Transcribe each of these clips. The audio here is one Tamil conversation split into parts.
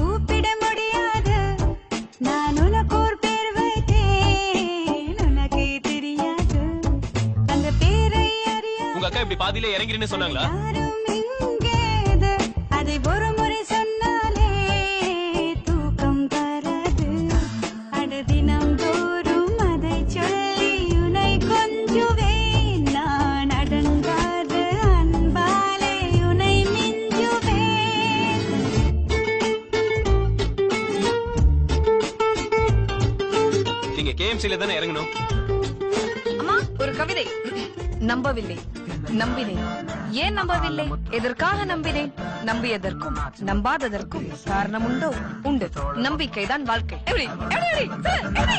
கூப்பிட முடியாது. நான் உனக்கு ஒரு பேர் வைத்தேன், உனக்கே தெரியாது. அந்த பேரை அறிய உங்க அக்கா இப்படி பாதியில இறங்கிருன்னு சொன்னாங்களா? யாரும் இங்கேது. அதை ஒரு முறை சொன்னாலே தூக்கம் வராது. அட தினம் தோறும் அதை சொல்லி உனை கொஞ்சுவேன். நான் அடங்காத அன்பாலே உனை மிஞ்சுவேன். நீங்க கேஎம்சில தானே இறங்கணும். அம்மா ஒரு கவிதை. நம்பவில்லை, நம்பினேன். ஏன் நம்பவில்லை? எதற்காக நம்பினேன்? நம்பியதற்கும் நம்பாததற்கும் காரணம் உண்டோ? உண்டு. நம்பிக்கைதான் வாழ்க்கை. எப்படி எப்படி எப்படி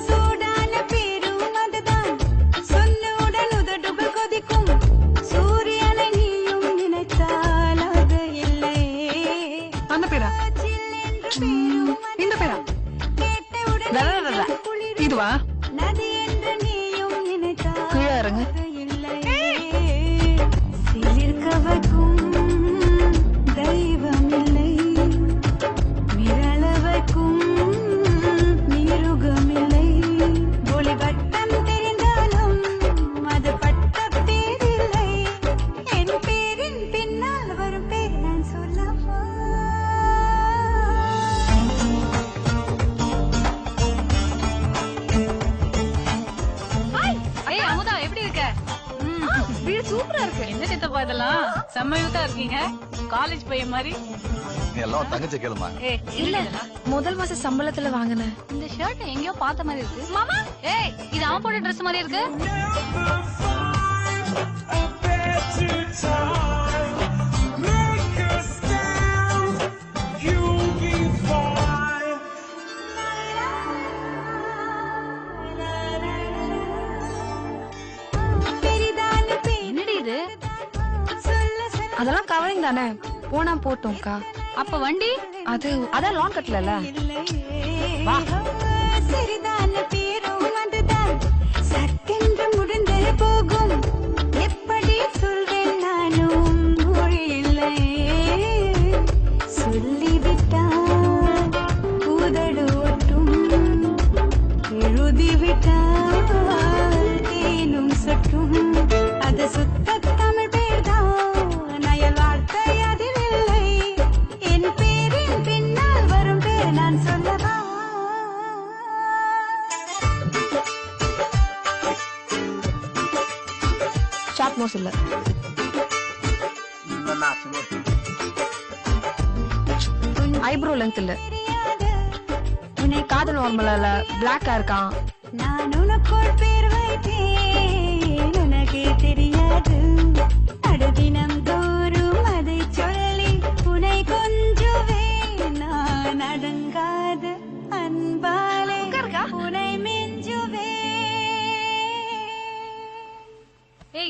சூடான பேரும் அதுதான். சொன்னவுடன் உதடுகள் கொதிக்கும். சூரியனை நீயும் நினைத்தால் அது இல்லை. அந்த பேரா? சில்லென்று பேரும் இந்த பேரா? கேட்டவுடன் குளிரும். இதுவா? நதி என்று நீயும் நினைத்தால் கீழே இறங்கு. அது இல்லை. சிலிர்க்க வைக்கும் தெய்வம் இல்லை. மிரள வைக்கும் மிருகம் இல்லை. ஒளி வட்டம் தெரிந்தாலும் அது பட்ட பேரில்லை. என் பேரின் பின்னால் வரும் பேர் நான் சொல்லவா? ஏய் அமுதா எப்படி இருக்க? வீடு சூப்பரா இருக்கு. என்ன சித்தப்பா இதெல்லாம் செம்மையூட்டா இருக்கீங்க. காலேஜ் பையன் மாதிரி. எல்லாம் தங்கச்சி கேளுமா. ஏய் இல்ல முதல் மாச சம்பளத்துல வாங்கினேன். இந்த ஷர்ட் எங்கேயோ பார்த்த மாதிரி இருக்கு. மாமா ஏய் இது அவன் போட்ட ட்ரெஸ் மாதிரி இருக்கு. பெரிதான பேர் என்னடி இது? சொல்ல சொல்ல அதெல்லாம் கவரிங் தானே, போனா போட்டோம்க்கா. அப்ப வண்டி அதான் லோன் கட்டல. வா. சிறிதான பேரும் அதுதான். சட்டென்று முடிந்து போகும். எப்படி சொல்வேன் நானும் மொழி இல்லை. சொல்லிவிட்டால் உதடு ஒட்டும். எழுதிவிட்டால் தேனும் சொட்டும். அது சுத்த தமிழ் பேர்தான். அயல் வார்த்தை அதில் இல்லை. என் பேரின் பின்னால் வரும் பேர் நான் சொல்லவா? ஷார்ட் நோஸ் இல்ல. ஐப்ரோ லென்த் இல்ல. தெரியாது உன்னை காது நார்மலா இல்ல. பிளாக்கா இருக்கான். நான் உனக்குள் பேர் வைத்தேன், உனக்கே தெரியாது. அடுதினம் தோறும் அதை சொல்லி உனை கொஞ்சுவேன். நான் அடங்கா